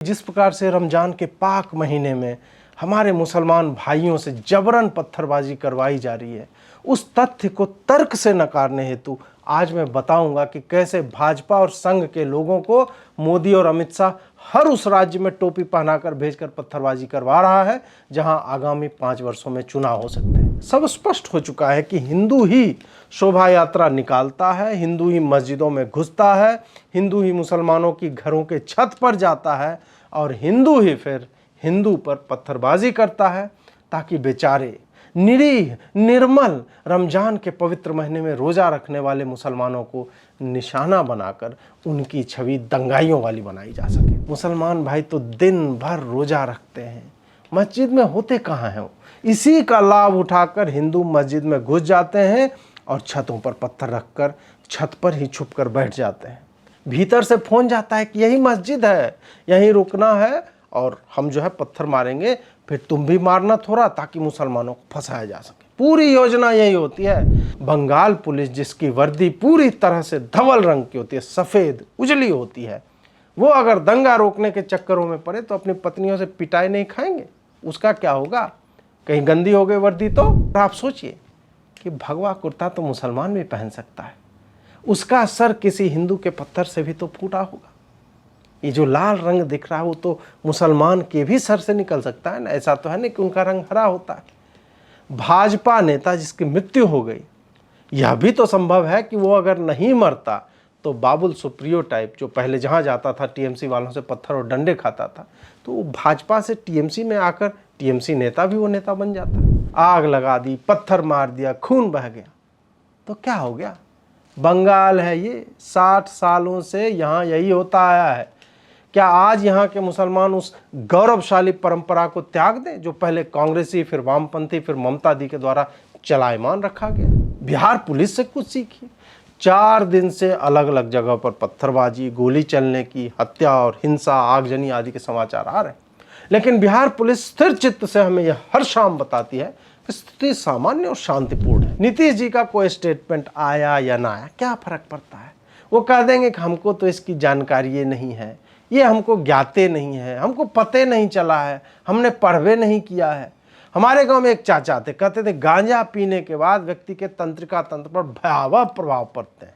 जिस प्रकार से रमज़ान के पाक महीने में हमारे मुसलमान भाइयों से जबरन पत्थरबाजी करवाई जा रही है, उस तथ्य को तर्क से नकारने हेतु आज मैं बताऊंगा कि कैसे भाजपा और संघ के लोगों को मोदी और अमित शाह हर उस राज्य में टोपी पहनाकर भेजकर पत्थरबाजी करवा रहा है जहां आगामी 5 वर्षों में चुनाव हो सकते हैं। सब स्पष्ट हो चुका है कि हिंदू ही शोभा यात्रा निकालता है, हिंदू ही मस्जिदों में घुसता है, हिंदू ही मुसलमानों की घरों के छत पर जाता है और हिंदू ही फिर हिंदू पर पत्थरबाजी करता है ताकि बेचारे निरीह निर्मल रमजान के पवित्र महीने में रोज़ा रखने वाले मुसलमानों को निशाना बनाकर उनकी छवि दंगाइयों वाली बनाई जा सके। मुसलमान भाई तो दिन भर रोज़ा रखते हैं, मस्जिद में होते कहाँ हैं वो? इसी का लाभ उठाकर हिंदू मस्जिद में घुस जाते हैं और छतों पर पत्थर रखकर छत पर ही छुप कर बैठ जाते हैं। भीतर से फोन जाता है कि यही मस्जिद है, यहीं रुकना है और हम जो है पत्थर मारेंगे, फिर तुम भी मारना थोड़ा ताकि मुसलमानों को फंसाया जा सके। पूरी योजना यही होती है। बंगाल पुलिस जिसकी वर्दी पूरी तरह से धवल रंग की होती है, सफ़ेद उजली होती है, वो अगर दंगा रोकने के चक्करों में पड़े तो अपनी पत्नियों से पिटाई नहीं खाएंगे? उसका क्या होगा? कहीं गंदी हो गई वर्दी तो आप सोचिए कि भगवा कुर्ता तो मुसलमान भी पहन सकता है, उसका सर किसी हिंदू के पत्थर से भी तो फूटा होगा। ये जो लाल रंग दिख रहा है वो तो मुसलमान के भी सर से निकल सकता है ना, ऐसा तो है नहीं कि उनका रंग हरा होता है। भाजपा नेता जिसकी मृत्यु हो गई, यह भी तो संभव है कि वो अगर नहीं मरता तो बाबुल सुप्रियो टाइप जो पहले जहाँ जाता था टीएमसी वालों से पत्थर और डंडे खाता था, तो वो भाजपा से टीएमसी में आकर टीएमसी नेता भी वो नेता बन जाता। आग लगा दी, पत्थर मार दिया, खून बह गया, तो क्या हो गया? बंगाल है ये, 60 सालों से यहाँ यही होता आया है। क्या आज यहाँ के मुसलमान उस गौरवशाली परंपरा को त्याग दें जो पहले कांग्रेसी, फिर वामपंथी, फिर ममता दी के द्वारा चलायमान रखा गया? बिहार पुलिस से कुछ सीखिए। 4 दिन से अलग अलग जगह पर पत्थरबाजी, गोली चलने की, हत्या और हिंसा, आगजनी आदि के समाचार आ रहे हैं, लेकिन बिहार पुलिस स्थिर चित्त से हमें यह हर शाम बताती है कि स्थिति सामान्य और शांतिपूर्ण है। नीतीश जी का कोई स्टेटमेंट आया या ना आया, क्या फर्क पड़ता है? वो कह देंगे कि हमको तो इसकी जानकारी नहीं है, ये हमको ज्ञाते नहीं है, हमको पते नहीं चला है, हमने पढ़वे नहीं किया है। हमारे गांव में एक चाचा थे, कहते थे गांजा पीने के बाद व्यक्ति के तंत्रिका तंत्र पर भयावह प्रभाव पड़ते हैं।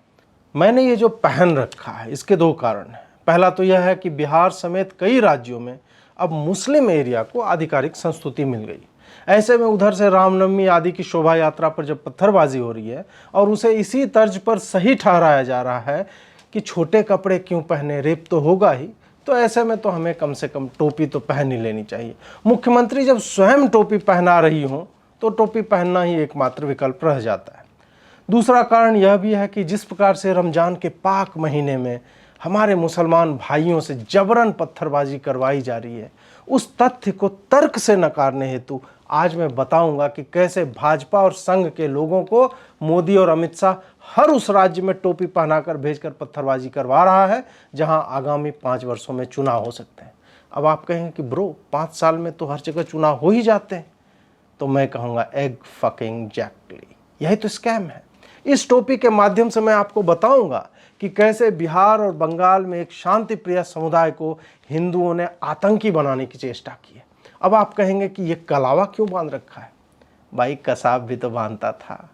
मैंने ये जो पहन रखा है इसके 2 कारण हैं। पहला तो यह है कि बिहार समेत कई राज्यों में अब मुस्लिम एरिया को आधिकारिक संस्तुति मिल गई। ऐसे में उधर से रामनवमी आदि की शोभा यात्रा पर जब पत्थरबाजी हो रही है और उसे इसी तर्ज पर सही ठहराया जा रहा है कि छोटे कपड़े क्यों पहने, रेप तो होगा ही, तो ऐसे में तो हमें कम से कम टोपी तो पहन ही लेनी चाहिए। मुख्यमंत्री जब स्वयं टोपी पहना रही हो तो टोपी पहनना ही एकमात्र विकल्प रह जाता है। दूसरा कारण यह भी है कि जिस प्रकार से रमज़ान के पाक महीने में हमारे मुसलमान भाइयों से जबरन पत्थरबाजी करवाई जा रही है, उस तथ्य को तर्क से नकारने हेतु आज मैं बताऊंगा कि कैसे भाजपा और संघ के लोगों को मोदी और अमित शाह हर उस राज्य में टोपी पहनाकर भेजकर पत्थरबाजी करवा रहा है जहां आगामी 5 वर्षों में चुनाव हो सकते हैं। अब आप कहेंगे कि ब्रो 5 साल में तो हर जगह चुनाव हो ही जाते हैं, तो मैं कहूँगा एग फकिंग जैक्टली, यही तो स्कैम है। इस टोपी के माध्यम से मैं आपको बताऊंगा कि कैसे बिहार और बंगाल में एक शांति प्रिय समुदाय को हिंदुओं ने आतंकी बनाने की चेष्टा की है। अब आप कहेंगे कि ये कलावा क्यों बांध रखा है? भाई कसाब भी तो बांधता था।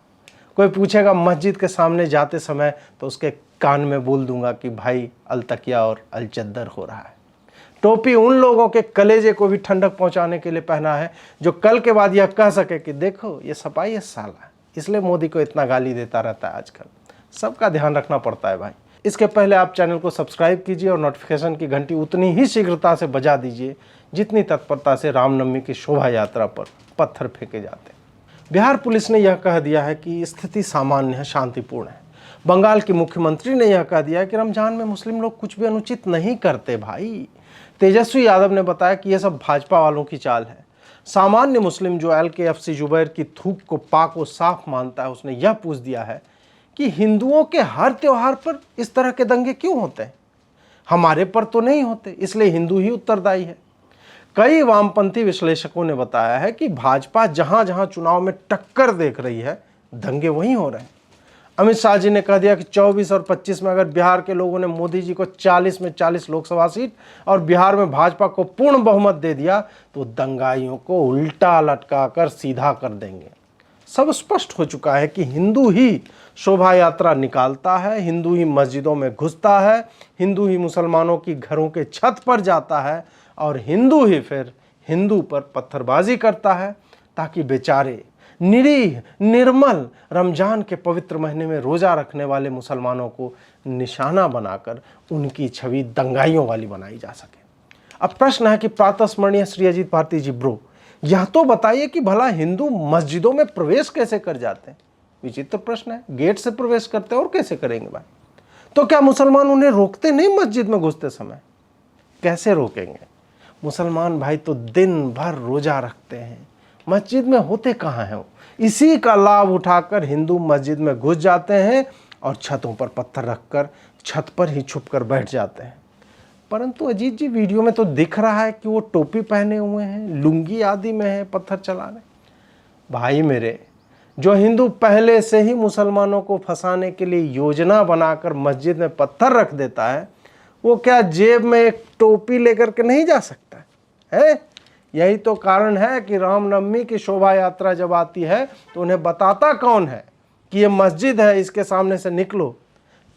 कोई पूछेगा मस्जिद के सामने जाते समय तो उसके कान में बोल दूंगा कि भाई अलतकिया और अलचद्दर हो रहा है। टोपी उन लोगों के कलेजे को भी ठंडक पहुंचाने के लिए पहना है जो कल के बाद यह कह सके कि देखो ये सपाई है साला, इसलिए मोदी को इतना गाली देता रहता है आजकल। सबका ध्यान रखना पड़ता है भाई। इसके पहले आप चैनल को सब्सक्राइब कीजिए और नोटिफिकेशन की घंटी उतनी ही शीघ्रता से बजा दीजिए जितनी तत्परता से रामनवमी की शोभा यात्रा पर पत्थर फेंके जाते हैं। बिहार पुलिस ने यह कह दिया है कि स्थिति सामान्य है, शांतिपूर्ण है। बंगाल के मुख्यमंत्री ने यह कह दिया है कि रमजान में मुस्लिम लोग कुछ भी अनुचित नहीं करते भाई। तेजस्वी यादव ने बताया कि यह सब भाजपा वालों की चाल है। सामान्य मुस्लिम जो LKFC जुबैर की थूक को पाक व साफ मानता है, उसने यह पूछ दिया है कि हिंदुओं के हर त्योहार पर इस तरह के दंगे क्यों होते हैं? हमारे पर तो नहीं होते, इसलिए हिंदू ही उत्तरदायी है। कई वामपंथी विश्लेषकों ने बताया है कि भाजपा जहां जहां चुनाव में टक्कर देख रही है, दंगे वहीं हो रहे हैं। अमित शाह जी ने कह दिया कि 24 और 25 में अगर बिहार के लोगों ने मोदी जी को 40 में 40 लोकसभा सीट और बिहार में भाजपा को पूर्ण बहुमत दे दिया तो दंगाइयों को उल्टा लटका कर सीधा कर देंगे। सब स्पष्ट हो चुका है कि हिंदू ही शोभा यात्रा निकालता है, हिंदू ही मस्जिदों में घुसता है, हिंदू ही मुसलमानों की घरों के छत पर जाता है और हिंदू ही फिर हिंदू पर पत्थरबाजी करता है ताकि बेचारे निरीह निर्मल रमजान के पवित्र महीने में रोज़ा रखने वाले मुसलमानों को निशाना बनाकर उनकी छवि दंगाइयों वाली बनाई जा सके। अब प्रश्न है कि प्रातस्मरणीय श्री अजीत भारती जी ब्रो, यह तो बताइए कि भला हिंदू मस्जिदों में प्रवेश कैसे कर जाते हैं? विचित्र प्रश्न है। गेट से प्रवेश करते हैं और कैसे करेंगे भाई? तो क्या मुसलमान उन्हें रोकते नहीं मस्जिद में घुसते समय? कैसे रोकेंगे? मुसलमान भाई तो दिन भर रोजा रखते हैं, मस्जिद में होते कहाँ हैं? इसी का लाभ उठाकर हिंदू मस्जिद में घुस जाते हैं और छतों पर पत्थर रखकर छत पर ही छुप कर बैठ जाते हैं। परंतु अजीत जी वीडियो में तो दिख रहा है कि वो टोपी पहने हुए हैं, लुंगी आदि में है, पत्थर चला रहे। भाई मेरे, जो हिंदू पहले से ही मुसलमानों को फंसाने के लिए योजना बनाकर मस्जिद में पत्थर रख देता है, वो क्या जेब में एक टोपी लेकर के नहीं जा सकता है? यही तो कारण है कि रामनवमी की शोभा यात्रा जब आती है तो उन्हें बताता कौन है कि ये मस्जिद है, इसके सामने से निकलो।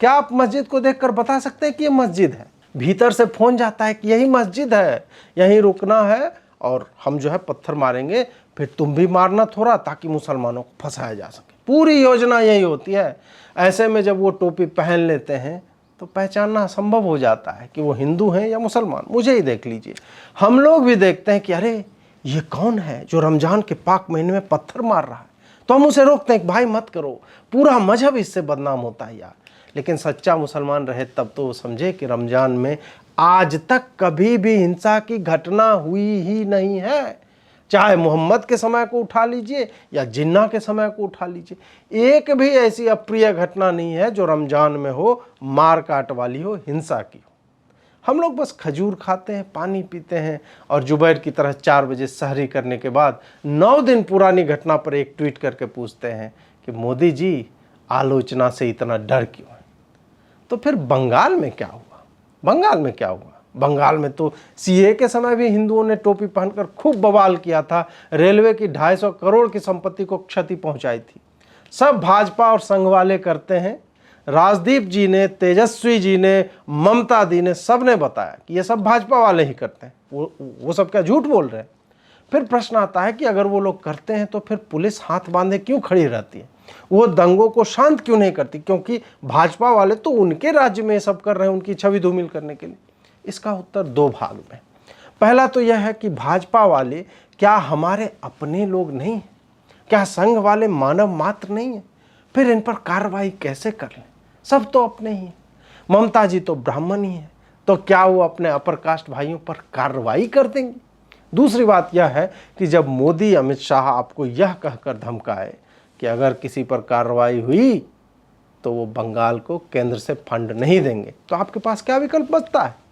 क्या आप मस्जिद को देखकर बता सकते हैं कि ये मस्जिद है? भीतर से फोन जाता है कि यही मस्जिद है, यहीं रुकना है और हम जो है पत्थर मारेंगे, फिर तुम भी मारना थोड़ा, ताकि मुसलमानों को फंसाया जा सके। पूरी योजना यही होती है। ऐसे में जब वो टोपी पहन लेते हैं तो पहचानना असंभव हो जाता है कि वो हिंदू हैं या मुसलमान। मुझे ही देख लीजिए, हम लोग भी देखते हैं कि अरे ये कौन है जो रमजान के पाक महीने में पत्थर मार रहा है, तो हम उसे रोकते हैं कि भाई मत करो, पूरा मजहब इससे बदनाम होता है यार। लेकिन सच्चा मुसलमान रहे तब तो वो समझे कि रमजान में आज तक कभी भी हिंसा की घटना हुई ही नहीं है। चाहे मोहम्मद के समय को उठा लीजिए या जिन्ना के समय को उठा लीजिए, एक भी ऐसी अप्रिय घटना नहीं है जो रमजान में हो, मार काट वाली हो, हिंसा की हो। हम लोग बस खजूर खाते हैं, पानी पीते हैं और जुबैर की तरह 4 बजे सहरी करने के बाद 9 दिन पुरानी घटना पर एक ट्वीट करके पूछते हैं कि मोदी जी आलोचना से इतना डर क्यों है? तो फिर बंगाल में क्या हुआ? बंगाल में क्या हुआ? बंगाल में तो सीए के समय भी हिंदुओं ने टोपी पहनकर खूब बवाल किया था, रेलवे की 250 करोड़ की संपत्ति को क्षति पहुंचाई थी। सब भाजपा और संघ वाले करते हैं। राजदीप जी ने, तेजस्वी जी ने, ममता दी ने, सब ने बताया कि ये सब भाजपा वाले ही करते हैं। वो सब क्या झूठ बोल रहे हैं? फिर प्रश्न आता है कि अगर वो लोग करते हैं तो फिर पुलिस हाथ बांधे क्यों खड़ी रहती है? वो दंगों को शांत क्यों नहीं करती? क्योंकि भाजपा वाले तो उनके राज्य में सब कर रहे हैं, उनकी छवि धूमिल करने के लिए। इसका उत्तर 2 भाग में। पहला तो यह है कि भाजपा वाले क्या हमारे अपने लोग नहीं? क्या संघ वाले मानव मात्र नहीं है? फिर इन पर कार्रवाई कैसे कर लें? सब तो अपने ही हैं। ममता जी तो ब्राह्मण ही है, तो क्या वो अपने अपर कास्ट भाइयों पर कार्रवाई कर देंगे? दूसरी बात यह है कि जब मोदी अमित शाह आपको यह कहकर धमकाए कि अगर किसी पर कार्रवाई हुई तो वो बंगाल को केंद्र से फंड नहीं देंगे, तो आपके पास क्या विकल्प बचता है?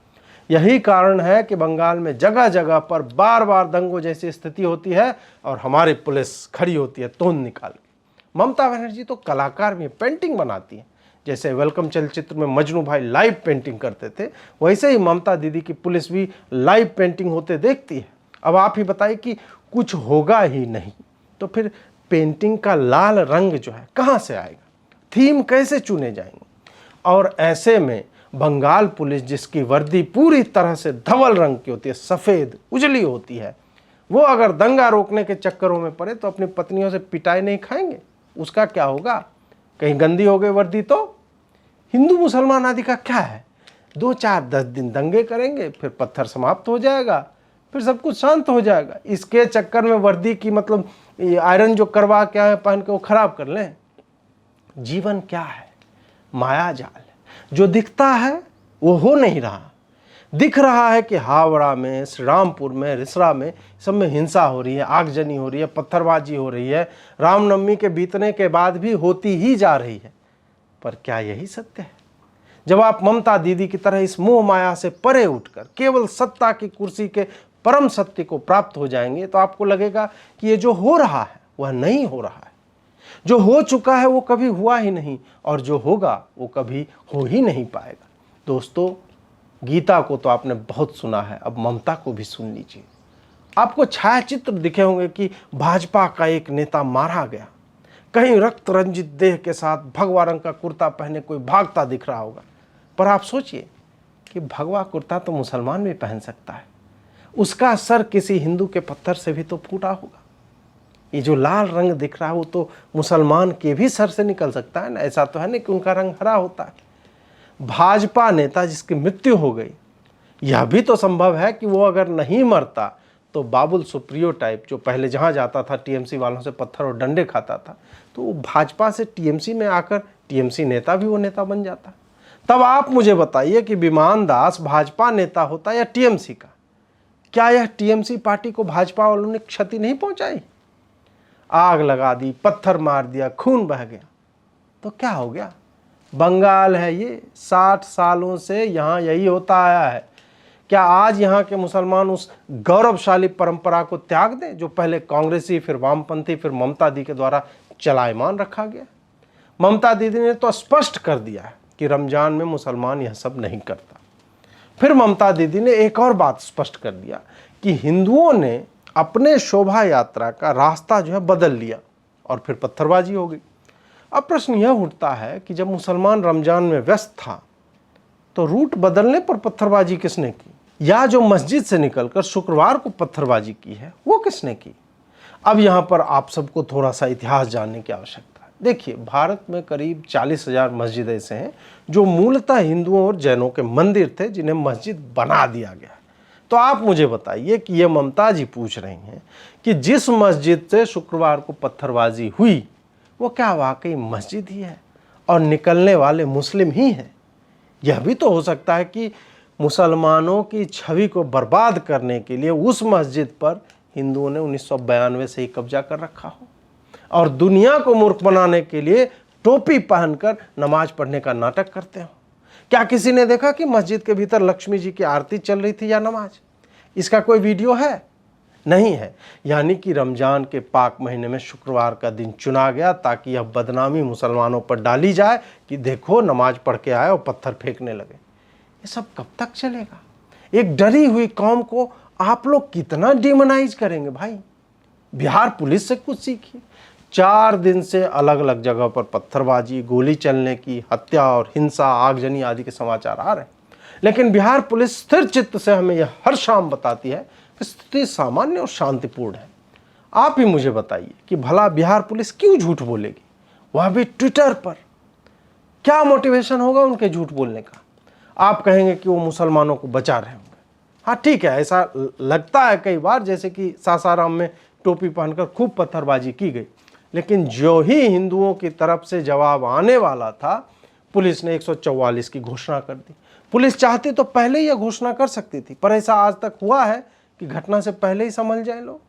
यही कारण है कि बंगाल में जगह जगह पर बार बार दंगों जैसी स्थिति होती है और हमारी पुलिस खड़ी होती है तोंद निकाल के। ममता बनर्जी तो कलाकार भी, पेंटिंग बनाती है। जैसे वेलकम चलचित्र में मजनू भाई लाइव पेंटिंग करते थे, वैसे ही ममता दीदी की पुलिस भी लाइव पेंटिंग होते देखती है। अब आप ही बताइए कि कुछ होगा ही नहीं तो फिर पेंटिंग का लाल रंग जो है कहाँ से आएगा? थीम कैसे चुने जाएंगे? और ऐसे में बंगाल पुलिस, जिसकी वर्दी पूरी तरह से धवल रंग की होती है, सफ़ेद उजली होती है, वो अगर दंगा रोकने के चक्करों में पड़े तो अपनी पत्नियों से पिटाई नहीं खाएंगे? उसका क्या होगा? कहीं गंदी हो गई वर्दी तो? हिंदू मुसलमान आदि का क्या है? 2, 4, 10 दिन दंगे करेंगे, फिर पत्थर समाप्त हो जाएगा, फिर सब कुछ शांत हो जाएगा। इसके चक्कर में वर्दी की मतलब आयरन जो करवा क्या है पहन के वो खराब कर लें। जीवन क्या है? माया जाल। जो दिखता है वो हो नहीं रहा। दिख रहा है कि हावड़ा में, श्रीरामपुर में, रिसरा में, सब में हिंसा हो रही है, आगजनी हो रही है, पत्थरबाजी हो रही है, रामनवमी के बीतने के बाद भी होती ही जा रही है। पर क्या यही सत्य है? जब आप ममता दीदी की तरह इस मोह माया से परे उठकर केवल सत्ता की कुर्सी के परम सत्य को प्राप्त हो जाएंगे तो आपको लगेगा कि ये जो हो रहा है वह नहीं हो रहा है। जो हो चुका है वो कभी हुआ ही नहीं, और जो होगा वो कभी हो ही नहीं पाएगा। दोस्तों, गीता को तो आपने बहुत सुना है, अब ममता को भी सुन लीजिए। आपको छायाचित्र दिखे होंगे कि भाजपा का एक नेता मारा गया, कहीं रक्त रंजित देह के साथ भगवा रंग का कुर्ता पहने कोई भागता दिख रहा होगा। पर आप सोचिए कि भगवा कुर्ता तो मुसलमान भी पहन सकता है, उसका सर किसी हिंदू के पत्थर से भी तो फूटा होगा। ये जो लाल रंग दिख रहा है वो तो मुसलमान के भी सर से निकल सकता है ना, ऐसा तो है नहीं कि उनका रंग हरा होता है। भाजपा नेता जिसकी मृत्यु हो गई, यह भी तो संभव है कि वो अगर नहीं मरता तो बाबुल सुप्रियो टाइप, जो पहले जहाँ जाता था टीएमसी वालों से पत्थर और डंडे खाता था, तो वो भाजपा से टीएमसी में आकर टीएमसी नेता भी वो नेता बन जाता। तब आप मुझे बताइए कि विमान दास भाजपा नेता होता या टीएमसी का, क्या यह टीएमसी पार्टी को भाजपा वालों ने क्षति नहीं पहुंचाई? आग लगा दी, पत्थर मार दिया, खून बह गया, तो क्या हो गया? बंगाल है ये, 60 सालों से यहाँ यही होता आया है। क्या आज यहाँ के मुसलमान उस गौरवशाली परंपरा को त्याग दें जो पहले कांग्रेसी, फिर वामपंथी, फिर ममता दी के द्वारा चलायमान रखा गया? ममता दीदी ने तो स्पष्ट कर दिया है कि रमजान में मुसलमान यह सब नहीं करता। फिर ममता दीदी ने एक और बात स्पष्ट कर दिया कि हिंदुओं ने अपने शोभा यात्रा का रास्ता जो है बदल लिया और फिर पत्थरबाजी हो गई। अब प्रश्न यह उठता है कि जब मुसलमान रमजान में व्यस्त था तो रूट बदलने पर पत्थरबाजी किसने की, या जो मस्जिद से निकलकर शुक्रवार को पत्थरबाजी की है वो किसने की? अब यहाँ पर आप सबको थोड़ा सा इतिहास जानने की आवश्यकता है। देखिए, भारत में करीब 40,000 मस्जिद ऐसे हैं जो मूलतः हिंदुओं और जैनों के मंदिर थे जिन्हें मस्जिद बना दिया गया। तो आप मुझे बताइए कि ये ममता जी पूछ रही हैं कि जिस मस्जिद से शुक्रवार को पत्थरबाजी हुई वो क्या वाकई मस्जिद ही है और निकलने वाले मुस्लिम ही हैं? यह भी तो हो सकता है कि मुसलमानों की छवि को बर्बाद करने के लिए उस मस्जिद पर हिंदुओं ने 1992 से ही कब्जा कर रखा हो और दुनिया को मूर्ख बनाने के लिए टोपी पहनकर नमाज पढ़ने का नाटक करते हो। क्या किसी ने देखा कि मस्जिद के भीतर लक्ष्मी जी की आरती चल रही थी या नमाज? इसका कोई वीडियो है? नहीं है। यानी कि रमजान के पाक महीने में शुक्रवार का दिन चुना गया ताकि यह बदनामी मुसलमानों पर डाली जाए कि देखो नमाज पढ़ के आए और पत्थर फेंकने लगे। ये सब कब तक चलेगा? एक डरी हुई कौम को आप लोग कितना डिमोनाइज करेंगे भाई? बिहार पुलिस से कुछ सीखिए। 4 दिन से अलग अलग जगह पर पत्थरबाजी, गोली चलने की, हत्या और हिंसा, आगजनी आदि के समाचार आ रहे हैं, लेकिन बिहार पुलिस स्थिर चित्त से हमें यह हर शाम बताती है कि स्थिति सामान्य और शांतिपूर्ण है। आप ही मुझे बताइए कि भला बिहार पुलिस क्यों झूठ बोलेगी, वह भी ट्विटर पर? क्या मोटिवेशन होगा उनके झूठ बोलने का? आप कहेंगे कि वो मुसलमानों को बचा रहे होंगे। हाँ ठीक है, ऐसा लगता है कई बार, जैसे कि सासाराम में टोपी पहनकर खूब पत्थरबाजी की गई, लेकिन जो ही हिंदुओं की तरफ से जवाब आने वाला था, पुलिस ने 144 की घोषणा कर दी। पुलिस चाहती तो पहले ही यह घोषणा कर सकती थी, पर ऐसा आज तक हुआ है कि घटना से पहले ही समझ जाए लोग।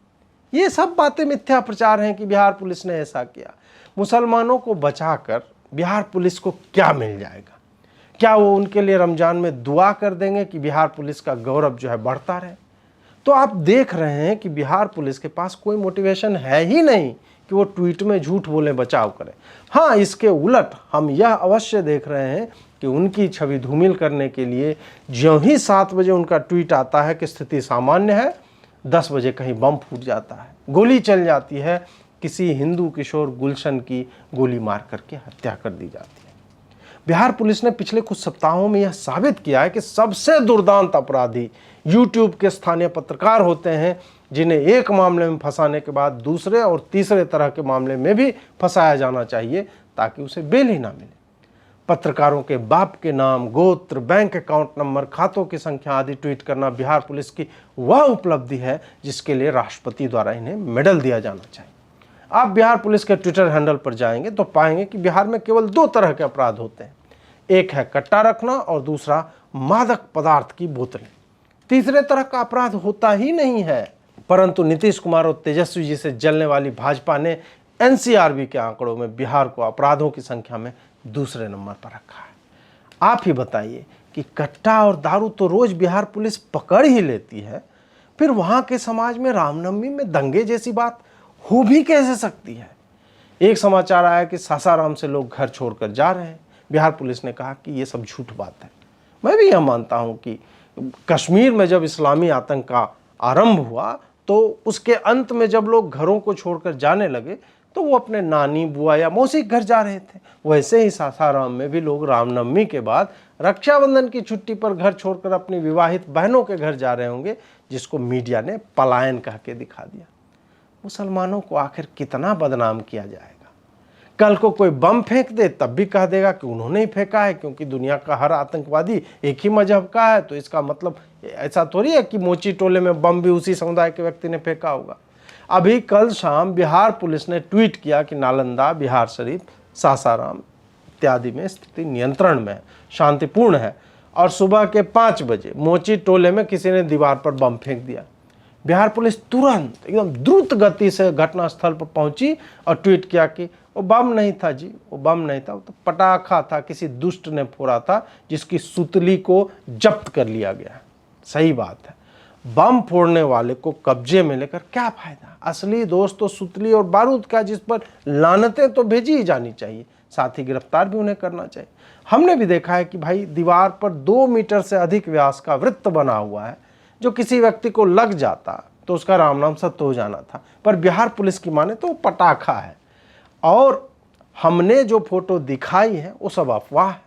ये सब बातें मिथ्या प्रचार हैं कि बिहार पुलिस ने ऐसा किया। मुसलमानों को बचाकर बिहार पुलिस को क्या मिल जाएगा? क्या वो उनके लिए रमजान में दुआ कर देंगे कि बिहार पुलिस का गौरव जो है बढ़ता रहे? तो आप देख रहे हैं कि बिहार पुलिस के पास कोई मोटिवेशन है ही नहीं कि वो ट्वीट में झूठ बोले बचाव करें। हाँ, इसके उलट हम यह अवश्य देख रहे हैं कि उनकी छवि धूमिल करने के लिए ज्यों ही 7 बजे उनका ट्वीट आता है कि स्थिति सामान्य है, 10 बजे कहीं बम फूट जाता है, गोली चल जाती है, किसी हिंदू किशोर गुलशन की गोली मार करके हत्या कर दी जाती है। बिहार पुलिस ने पिछले कुछ सप्ताहों में यह साबित किया है कि सबसे दुर्दांत अपराधी यूट्यूब के स्थानीय पत्रकार होते हैं, जिन्हें एक मामले में फंसाने के बाद दूसरे और तीसरे तरह के मामले में भी फंसाया जाना चाहिए ताकि उसे बेल ही ना मिले। पत्रकारों के बाप के नाम, गोत्र, बैंक अकाउंट नंबर, खातों की संख्या आदि ट्वीट करना बिहार पुलिस की वह उपलब्धि है जिसके लिए राष्ट्रपति द्वारा इन्हें मेडल दिया जाना चाहिए। आप बिहार पुलिस के ट्विटर हैंडल पर जाएंगे तो पाएंगे कि बिहार में केवल 2 तरह के अपराध होते हैं। एक है कट्टा रखना और दूसरा मादक पदार्थ की बोतलें। तीसरे तरह का अपराध होता ही नहीं है। परंतु नीतीश कुमार और तेजस्वी जी से जलने वाली भाजपा ने एनसीआरबी के आंकड़ों में बिहार को अपराधों की संख्या में दूसरे नंबर पर रखा है। आप ही बताइए कि कट्टा और दारू तो रोज बिहार पुलिस पकड़ ही लेती है, फिर वहां के समाज में रामनवमी में दंगे जैसी बात हो भी कैसे सकती है? एक समाचार आया कि सासाराम से लोग घर छोड़कर जा रहे हैं। बिहार पुलिस ने कहा कि ये सब झूठ बात है। मैं भी यह मानता हूं कि कश्मीर में जब इस्लामी आतंक का आरंभ हुआ तो उसके अंत में जब लोग घरों को छोड़कर जाने लगे तो वो अपने नानी, बुआ या मौसी के घर जा रहे थे। वैसे ही सासाराम में भी लोग रामनवमी के बाद रक्षाबंधन की छुट्टी पर घर छोड़कर अपनी विवाहित बहनों के घर जा रहे होंगे, जिसको मीडिया ने पलायन कह के दिखा दिया। मुसलमानों को आखिर कितना बदनाम किया जाएगा? कल को कोई बम फेंक दे तब भी कह देगा कि उन्होंने ही फेंका है, क्योंकि दुनिया का हर आतंकवादी एक ही मजहब का है। तो इसका मतलब ऐसा थोड़ी है कि मोची टोले में बम भी उसी समुदाय के व्यक्ति ने फेंका होगा। अभी कल शाम बिहार पुलिस ने ट्वीट किया कि नालंदा, बिहार शरीफ, सासाराम इत्यादि में स्थिति नियंत्रण में है, शांतिपूर्ण है। और सुबह के 5 बजे मोची टोले में किसी ने दीवार पर बम फेंक दिया। बिहार पुलिस तुरंत एकदम द्रुत गति से घटनास्थल पर पहुंची और ट्वीट किया कि वो बम नहीं था जी, वो बम नहीं था, वो तो पटाखा था, किसी दुष्ट ने फोड़ा था, जिसकी सुतली को जब्त कर लिया गया। सही बात है, बम फोड़ने वाले को कब्जे में लेकर क्या फायदा? असली दोस्त तो सुतली और बारूद का, जिस पर लानतें तो भेजी ही जानी चाहिए, साथ ही गिरफ्तार भी उन्हें करना चाहिए। हमने भी देखा है कि भाई दीवार पर 2 मीटर से अधिक व्यास का वृत्त बना हुआ है, जो किसी व्यक्ति को लग जाता तो उसका राम नाम सत्य हो जाना था। पर बिहार पुलिस की माने तो वो पटाखा है। और हमने जो फोटो दिखाई है वो सब अफवाह है।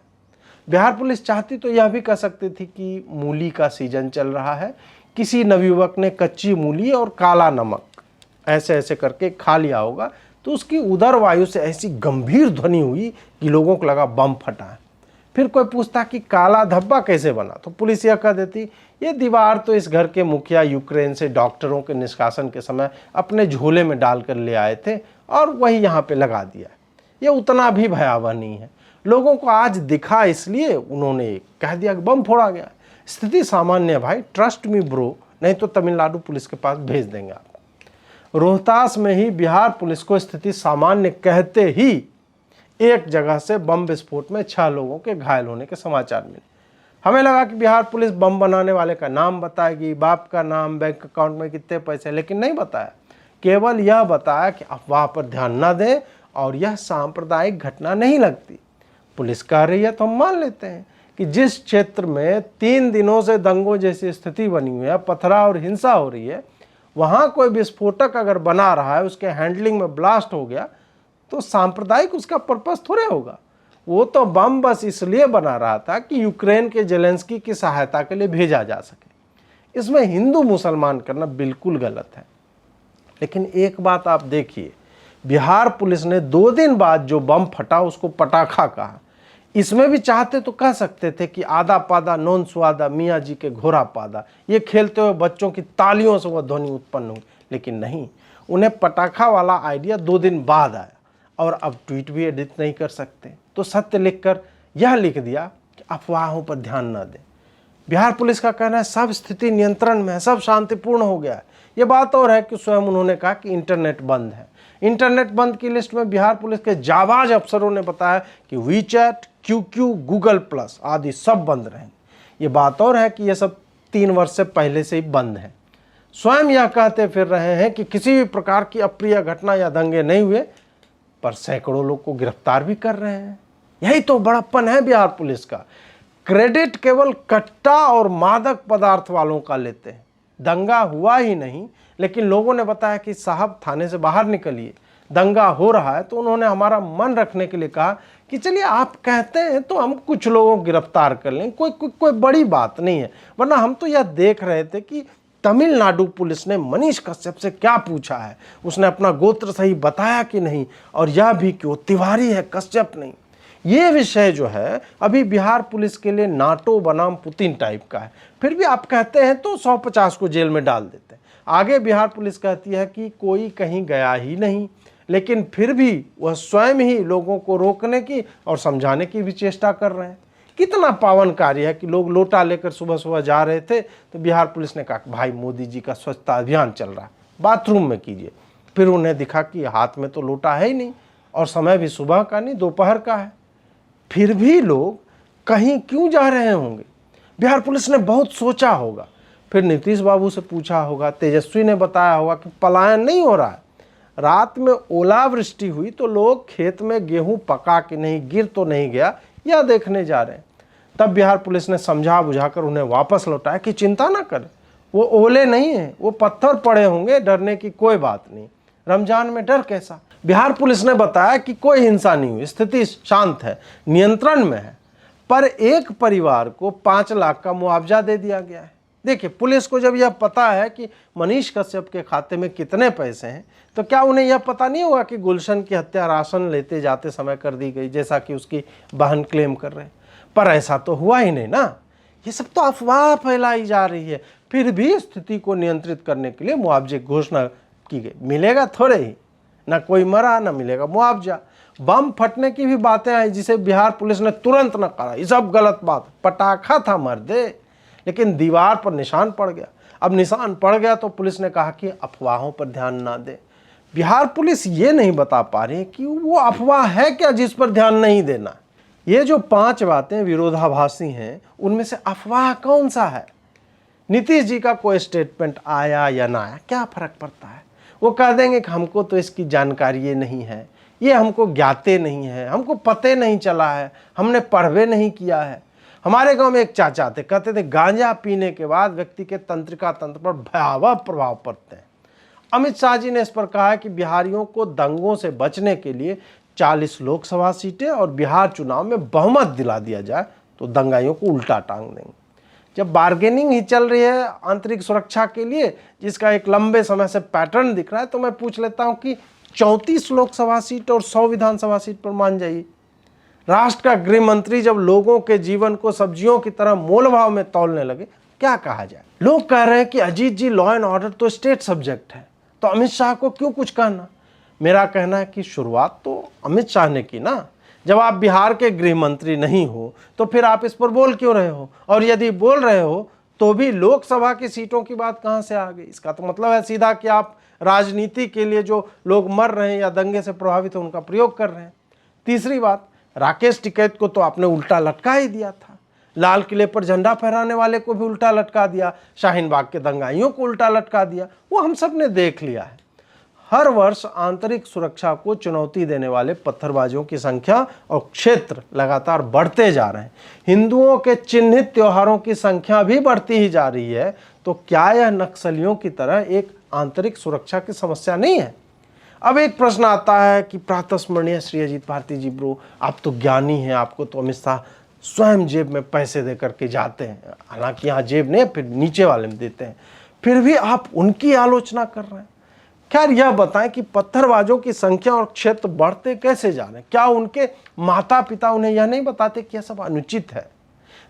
बिहार पुलिस चाहती तो यह भी कह सकती थी कि मूली का सीजन चल रहा है, किसी नवयुवक ने कच्ची मूली और काला नमक ऐसे ऐसे करके खा लिया होगा, तो उसकी उदर वायु से ऐसी गंभीर ध्वनि हुई कि लोगों को लगा बम फटा है। फिर कोई पूछता कि काला धब्बा कैसे बना, तो पुलिस यह कह देती ये दीवार तो इस घर के मुखिया यूक्रेन से डॉक्टरों के निष्कासन के समय अपने झोले में डालकर ले आए थे और वही यहाँ पे लगा दिया। ये उतना भी भयावह नहीं है। लोगों को आज दिखा इसलिए उन्होंने कह दिया कि बम फोड़ा गया। स्थिति सामान्य है भाई, ट्रस्ट मी ब्रो, नहीं तो तमिलनाडु पुलिस के पास भेज देंगे आपको। रोहतास में ही बिहार पुलिस को स्थिति सामान्य कहते ही एक जगह से बम विस्फोट में 6 लोगों के घायल होने के समाचार मिले। हमें लगा कि बिहार पुलिस बम बनाने वाले का नाम बताएगी, बाप का नाम, बैंक अकाउंट में कितने पैसे, लेकिन नहीं बताया। केवल यह बताया कि अफवाह पर ध्यान न दें और यह सांप्रदायिक घटना नहीं लगती। पुलिस कह रही है तो हम मान लेते हैं कि जिस क्षेत्र में 3 दिनों से दंगों जैसी स्थिति बनी हुई है, पथराव और हिंसा हो रही है, वहाँ कोई विस्फोटक अगर बना रहा है, उसके हैंडलिंग में ब्लास्ट हो गया, तो सांप्रदायिक उसका पर्पस थोड़े होगा। वो तो बम बस इसलिए बना रहा था कि यूक्रेन के जेलेंस्की की सहायता के लिए भेजा जा सके। इसमें हिंदू मुसलमान करना बिल्कुल गलत है। लेकिन एक बात आप देखिए, बिहार पुलिस ने 2 दिन बाद जो बम फटा उसको पटाखा कहा। इसमें भी चाहते तो कह सकते थे कि आधा पादा नॉन सुआदा, मियाँ जी के घोड़ा पादा, ये खेलते हुए बच्चों की तालियों से वह ध्वनि उत्पन्न हुई। लेकिन नहीं, उन्हें पटाखा वाला आइडिया 2 दिन बाद आया। और अब ट्वीट भी एडिट नहीं कर सकते, तो सत्य लिखकर यह लिख दिया कि अफवाहों पर ध्यान न दें। बिहार पुलिस का कहना है सब स्थिति नियंत्रण में है, सब शांतिपूर्ण हो गया है। ये बात और है कि स्वयं उन्होंने कहा कि इंटरनेट बंद है। इंटरनेट बंद की लिस्ट में बिहार पुलिस के जाबाज अफसरों ने बताया कि वीचैट, क्यूक्यू, गूगल प्लस आदि सब बंद रहेंगे। ये बात और है कि ये सब 3 वर्ष से पहले से ही बंद है। स्वयं यह कहते फिर रहे हैं कि किसी भी प्रकार की अप्रिय घटना या दंगे नहीं हुए, पर सैकड़ों लोग को गिरफ्तार भी कर रहे हैं। यही तो बड़प्पन है बिहार पुलिस का। क्रेडिट केवल कट्टा और मादक पदार्थ वालों का लेते हैं। दंगा हुआ ही नहीं, लेकिन लोगों ने बताया कि साहब थाने से बाहर निकलिए, दंगा हो रहा है। तो उन्होंने हमारा मन रखने के लिए कहा कि चलिए आप कहते हैं तो हम कुछ लोगों को गिरफ्तार कर लें, कोई बड़ी बात नहीं है। वरना हम तो यह देख रहे थे कि तमिलनाडु पुलिस ने मनीष कश्यप से क्या पूछा है, उसने अपना गोत्र सही बताया कि नहीं, और यह भी कि वो तिवारी है, कश्यप नहीं। ये विषय जो है अभी बिहार पुलिस के लिए नाटो बनाम पुतिन टाइप का है। फिर भी आप कहते हैं तो 150 को जेल में डाल देते हैं। आगे बिहार पुलिस कहती है कि कोई कहीं गया ही नहीं, लेकिन फिर भी वह स्वयं ही लोगों को रोकने की और समझाने की भी चेष्टा कर रहे हैं। कितना पावन कार्य है कि लोग लोटा लेकर सुबह सुबह जा रहे थे तो बिहार पुलिस ने कहा भाई मोदी जी का स्वच्छता अभियान चल रहा है, बाथरूम में कीजिए। फिर उन्हें दिखा कि हाथ में तो लोटा है ही नहीं और समय भी सुबह का नहीं, दोपहर का है। फिर भी लोग कहीं क्यों जा रहे होंगे? बिहार पुलिस ने बहुत सोचा होगा, फिर नीतीश बाबू से पूछा होगा, तेजस्वी ने बताया होगा कि पलायन नहीं हो रहा है। रात में ओलावृष्टि हुई तो लोग खेत में गेहूं पका के नहीं गिर तो नहीं गया यह देखने जा रहे हैं। तब बिहार पुलिस ने समझा बुझाकर उन्हें वापस लौटाया कि चिंता ना करें, वो ओले नहीं है, वो पत्थर पड़े होंगे, डरने की कोई बात नहीं। रमजान में डर कैसा। बिहार पुलिस ने बताया कि कोई हिंसा नहीं हुई, स्थिति शांत है, नियंत्रण में है। पर एक परिवार को 5 लाख का मुआवजा दे दिया गया है। देखिए, पुलिस को जब यह पता है कि मनीष कश्यप के खाते में कितने पैसे हैं, तो क्या उन्हें यह पता नहीं होगा कि गुलशन की हत्या राशन लेते जाते समय कर दी गई, जैसा कि उसकी बहन क्लेम कर रहे हैं। पर ऐसा तो हुआ ही नहीं ना, ये सब तो अफवाह फैलाई जा रही है। फिर भी स्थिति को नियंत्रित करने के लिए मुआवजे की घोषणा की गई। मिलेगा थोड़े ही, ना कोई मरा ना मिलेगा मुआवजा। बम फटने की भी बातें आई, जिसे बिहार पुलिस ने तुरंत नकारा, ये सब गलत बात, पटाखा था मर्दे, लेकिन दीवार पर निशान पड़ गया। अब निशान पड़ गया तो पुलिस ने कहा कि अफवाहों पर ध्यान ना दे। बिहार पुलिस ये नहीं बता पा रही कि वो अफवाह है क्या जिस पर ध्यान नहीं देना। ये जो 5 बातें विरोधाभासी हैं, उनमें से अफवाह कौन सा है। नीतीश जी का कोई स्टेटमेंट आया या ना आया, क्या फर्क पड़ता है। वो कह देंगे कि हमको तो इसकी जानकारी नहीं है, ये हमको ज्ञाते नहीं है, हमको पते नहीं चला है, हमने पढ़वे नहीं किया है। हमारे गांव में एक चाचा थे, कहते थे गांजा पीने के बाद व्यक्ति के तंत्रिका तंत्र पर भयावह प्रभाव पड़ते हैं। अमित शाह जी ने इस पर कहा है कि बिहारियों को दंगों से बचने के लिए 40 लोकसभा सीटें और बिहार चुनाव में बहुमत दिला दिया जाए तो दंगाइयों को उल्टा टांग देंगे। जब बार्गेनिंग ही चल रही है आंतरिक सुरक्षा के लिए, जिसका एक लंबे समय से पैटर्न दिख रहा है, तो मैं पूछ लेता हूं कि 34 लोकसभा सीट और 100 विधानसभा सीट पर मान जाइए। राष्ट्र का गृह मंत्री जब लोगों के जीवन को सब्जियों की तरह मोल भाव में तौलने लगे, क्या कहा जाए। लोग कह रहे हैं कि अजीत जी, लॉ एंड ऑर्डर तो स्टेट सब्जेक्ट है, तो अमित शाह को क्यों कुछ कहना। मेरा कहना है कि शुरुआत तो अमित शाह ने की ना। जब आप बिहार के गृह मंत्री नहीं हो तो फिर आप इस पर बोल क्यों रहे हो, और यदि बोल रहे हो तो भी लोकसभा की सीटों की बात कहां से आ गई। इसका तो मतलब है सीधा कि आप राजनीति के लिए जो लोग मर रहे हैं या दंगे से प्रभावित हो उनका प्रयोग कर रहे हैं। तीसरी बात, राकेश टिकैत को तो आपने उल्टा लटका ही दिया था। लाल किले पर झंडा फहराने वाले को भी उल्टा लटका दिया, शाहीन बाग के दंगाइयों को उल्टा लटका दिया, वो हम सब ने देख लिया है। हर वर्ष आंतरिक सुरक्षा को चुनौती देने वाले पत्थरबाजों की संख्या और क्षेत्र लगातार बढ़ते जा रहे हैं। हिंदुओं के चिन्हित त्योहारों की संख्या भी बढ़ती ही जा रही है। तो क्या यह नक्सलियों की तरह एक आंतरिक सुरक्षा की समस्या नहीं है। अब एक प्रश्न आता है कि प्रातस्मरणीय श्री अजीत भारती जी, ब्रो आप तो ज्ञानी हैं, आपको तो अमित शाह स्वयं जेब में पैसे दे करके जाते हैं, हालांकि यहाँ जेब नहीं, फिर नीचे वाले में देते हैं, फिर भी आप उनकी आलोचना कर रहे हैं। खैर, यह बताएं कि पत्थरबाजों की संख्या और क्षेत्र बढ़ते कैसे जा रहे हैं। क्या उनके माता पिता उन्हें यह नहीं बताते कि यह सब अनुचित है।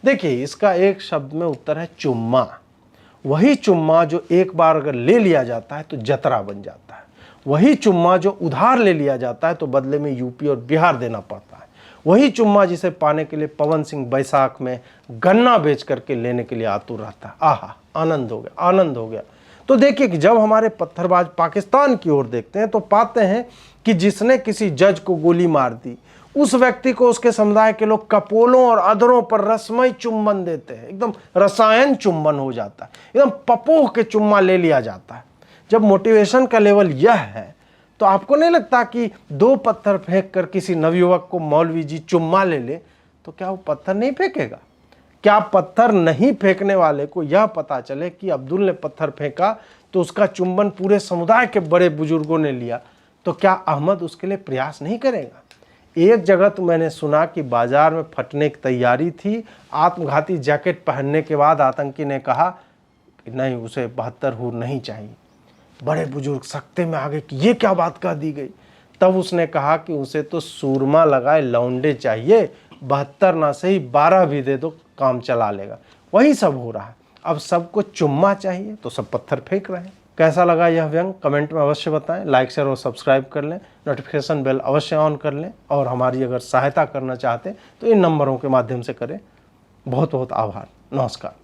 देखिए, इसका एक शब्द में उत्तर है चुम्मा। वही चुम्मा जो एक बार अगर ले लिया जाता है तो जतरा बन जाता है। वही चुम्मा जो उधार ले लिया जाता है तो बदले में यूपी और बिहार देना पड़ता है। वही चुम्मा जिसे पाने के लिए पवन सिंह बैसाख में गन्ना बेच करके लेने के लिए आतुर रहता है। आहा, आनंद हो गया, आनंद हो गया। तो देखिए कि जब हमारे पत्थरबाज पाकिस्तान की ओर देखते हैं तो पाते हैं कि जिसने किसी जज को गोली मार दी, उस व्यक्ति को उसके समुदाय के लोग कपोलों और अधरों पर रसमय चुम्बन देते हैं। एकदम रसायन चुम्बन हो जाता है, एकदम पपोह के चुम्मा ले लिया जाता है। जब मोटिवेशन का लेवल यह है तो आपको नहीं लगता कि 2 पत्थर फेंक कर किसी नवयुवक को मौलवी जी चुम्मा ले ले तो क्या वो पत्थर नहीं फेंकेगा। क्या पत्थर नहीं फेंकने वाले को यह पता चले कि अब्दुल ने पत्थर फेंका तो उसका चुंबन पूरे समुदाय के बड़े बुजुर्गों ने लिया, तो क्या अहमद उसके लिए प्रयास नहीं करेगा। एक जगह तो मैंने सुना कि बाजार में फटने की तैयारी थी, आत्मघाती जैकेट पहनने के बाद आतंकी ने कहा कि नहीं, उसे 72 हूर नहीं चाहिए। बड़े बुजुर्ग सख्ते में आ गए कि ये क्या बात कह दी गई। तब उसने कहा कि उसे तो सूरमा लगाए लौंडे चाहिए, 72 ना सही 12 भी दे दो, काम चला लेगा। वही सब हो रहा है। अब सबको चुम्मा चाहिए तो सब पत्थर फेंक रहे हैं। कैसा लगा यह व्यंग कमेंट में अवश्य बताएं। लाइक शेयर और सब्सक्राइब कर लें, नोटिफिकेशन बेल अवश्य ऑन कर लें, और हमारी अगर सहायता करना चाहते हैं तो इन नंबरों के माध्यम से करें। बहुत बहुत आभार, नमस्कार।